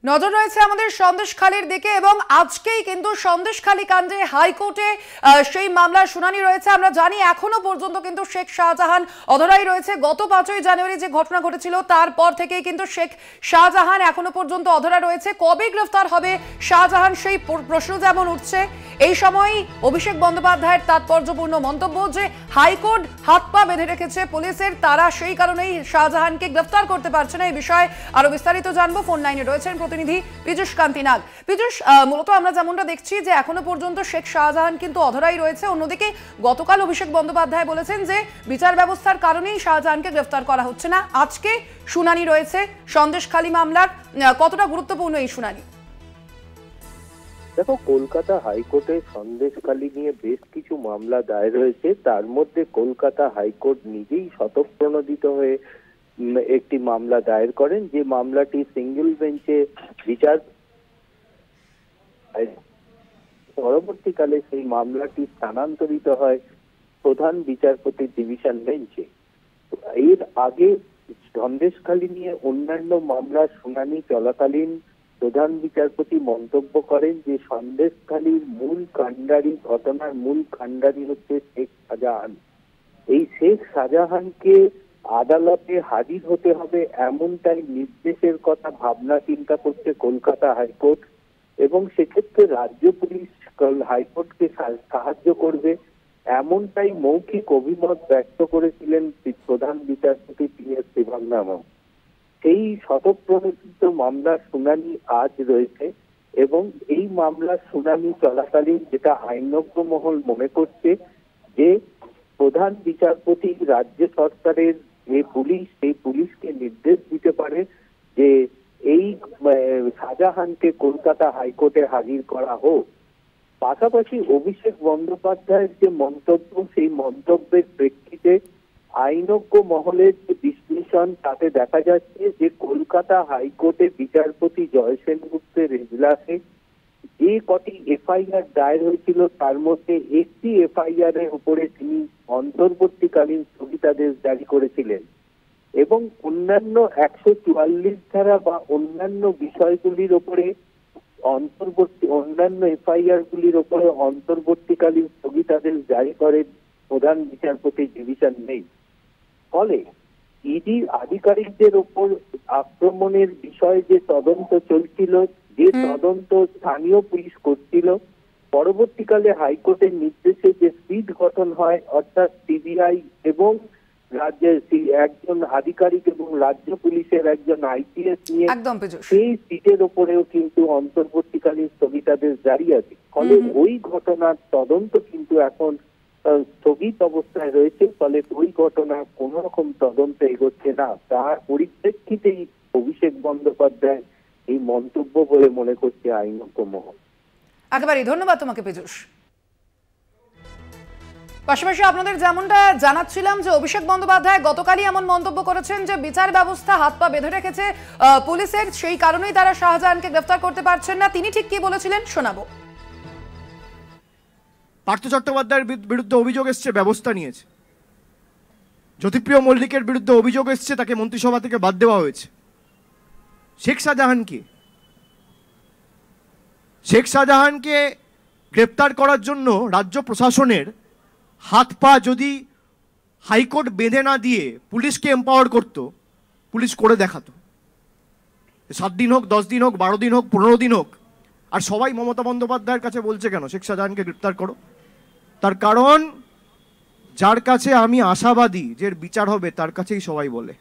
নজর রয়েছে আমাদের সন্দেশখালীর দিকে এবং আজকেই কিন্তু সন্দেশখালী কাণ্ডে হাইকোর্টে সেই মামলার শুনানি রয়েছে। আমরা জানি এখনো পর্যন্ত কিন্তু শেখ শাহজাহান অধরাই রয়েছে। গত 5ই জানুয়ারি যে ঘটনা ঘটেছিল তারপর থেকেই কিন্তু শেখ শাহজাহান এখনো পর্যন্ত অধরা রয়েছে। কবে গ্রেফতার হবে শাহজাহান সেই প্রশ্ন যেমন উঠছে। এই সময় অভিষেক বন্দ্যোপাধ্যায়ের তাৎপর্যপূর্ণ মন্তব্য যে হাইকোর্ট হাত পা বেঁধে রেখেছে পুলিশের, তারা সেই কারণেই শাহজাহানকে গ্রেফতার করতে পারছে না। এই বিষয়ে আরো বিস্তারিত জানবো। ফোন লাইনে রয়েছেন প্রতিনিধি পীযূষ কান্তি নাগ। পীযূষ, মূলত আমরা যেমনটা দেখছি যে এখনো পর্যন্ত শেখ শাহজাহান কিন্তু অধরাই রয়েছে। অন্যদিকে গতকাল অভিষেক বন্দ্যোপাধ্যায় বলেছেন যে বিচার ব্যবস্থার কারণেই শাহজাহানকে গ্রেফতার করা হচ্ছে না। আজকে শুনানি রয়েছে সন্দেশখালী মামলার, কতটা গুরুত্বপূর্ণ এই শুনানি? দেখো, কলকাতা হাইকোর্টে সন্দেশখালী নিয়ে বেশ কিছু মামলা দায়ের হয়েছে। তার মধ্যে কলকাতা হাইকোর্ট নিজেই স্বতঃপ্রণোদিত হয়ে একটি মামলা দায়ের করেন, যে মামলাটি সিঙ্গেল বেঞ্চে বিচার। পরবর্তীকালে সেই মামলাটি স্থানান্তরিত হয় প্রধান বিচারপতির ডিভিশন বেঞ্চে। এর আগে সন্দেশখালী নিয়ে অন্যান্য মামলার শুনানি চলাকালীন প্রধান বিচারপতি মন্তব্য করেন যে সন্দেশখালীর মূল কাণ্ডারি, ঘটনার মূল কাণ্ডারি হচ্ছে শেখ শাহজাহান। এই শেখ শাহজাহানকে আদালতে হাজির হতে হবে এমনটাই নির্দেশের কথা ভাবনা চিন্তা করছে কলকাতা হাইকোর্ট, এবং সেক্ষেত্রে রাজ্য পুলিশ হাইকোর্টকে সাহায্য করবে এমনটাই মৌখিক অভিমত ব্যক্ত করেছিলেন প্রধান বিচারপতি PS শিবনাম। এই স্বতঃপ্রণোদিত মামলার শুনানি আজ রয়েছে, এবং এই মামলার শুনানি চলাকালীন যেটা আইনজ্ঞ মহল মনে করছে যে প্রধান বিচারপতি রাজ্য সরকারের যে পুলিশ, সেই পুলিশকে নির্দেশ দিতে পারে যে এই শাহজাহানকে কলকাতা হাইকোর্টে হাজির করা হোক। পাশাপাশি অভিষেক বন্দ্যোপাধ্যায়ের যে মন্তব্য, সেই মন্তব্যের প্রেক্ষিতে আইনজ্ঞ মহলের যে বিশ্লেষণ, তাতে দেখা যাচ্ছে যে কলকাতা হাইকোর্টে বিচারপতি জয় সেনগুপ্তের এজলাসে যে কটি FIR দায়ের হয়েছিল তার মধ্যে একটি FIR এর উপরে তিনি অন্তর্বর্তীকালীন স্থগিতাদেশ জারি করেছিলেন, এবং অন্যান্য 144 ধারা বা অন্যান্য বিষয়গুলির উপরে অন্যান্য FIR গুলির উপরে অন্তর্বর্তীকালীন স্থগিতাদেশ জারি করেন প্রধান বিচারপতি ডিভিশন বেঞ্চ। ফলে ইডি আধিকারিকদের উপর আক্রমণের বিষয়ে যে তদন্ত চলছিল, যে তদন্ত স্থানীয় পুলিশ করছিল, পরবর্তীকালে হাইকোর্টের নির্দেশে যে সিট গঠন হয়, অর্থাৎ CBI এবং রাজ্যের একজন আধিকারিক এবং রাজ্য পুলিশের একজন IPS নিয়ে, সেই সিটের উপরেও কিন্তু অন্তর্বর্তীকালীন স্থগিতাদেশ জারি আছে। ফলে ওই ঘটনার তদন্ত কিন্তু এখন স্থগিত অবস্থায় রয়েছে। ফলে ওই ঘটনা কোন রকম তদন্ত এগোচ্ছে না। তার পরিপ্রেক্ষিতেই অভিষেক বন্দ্যোপাধ্যায় এই মন্তব্য বলে মনে করছে আইনজ্ঞ মহল। একেবারেই ধন্যবাদ তোমাকে পীযূষ। পাশাপাশি আপনাদের যেমনটা জানাচ্ছিলাম যে অভিষেক বন্দ্যোপাধ্যায় গতকালই এমন মন্তব্য করেছেন যে বিচার ব্যবস্থা হাত পা বেঁধে রেখেছে পুলিশের, সেই কারণেই তারা শাহজাহানকে গ্রেফতার করতে পারছেন না। তিনি ঠিক কি বলেছিলেন শোনাবো। পার্থ চট্টোপাধ্যায়ের বিরুদ্ধে অভিযোগ এসছে, ব্যবস্থা নিয়েছে। জ্যোতিপ্রিয় মল্লিকের বিরুদ্ধে অভিযোগ এসছে, তাকে মন্ত্রিসভা থেকে বাদ দেওয়া হয়েছে। শেখ শাহজাহানকে গ্রেপ্তার করার জন্য রাজ্য প্রশাসনের হাত পা যদি হাইকোর্ট বেঁধে না দিয়ে পুলিশকে এম্পাওয়ার করত, পুলিশ করে দেখাতো। 7 দিন হোক, 10 দিন হোক, 12 দিন হোক, 15 দিন হোক। আর সবাই মমতা বন্দ্যোপাধ্যায়ের কাছে বলছে কেন শেখ শাহজাহানকে গ্রেপ্তার করো? তার কারণ যার কাছে আমি আশাবাদী যে বিচার হবে, তার কাছেই সবাই বলে।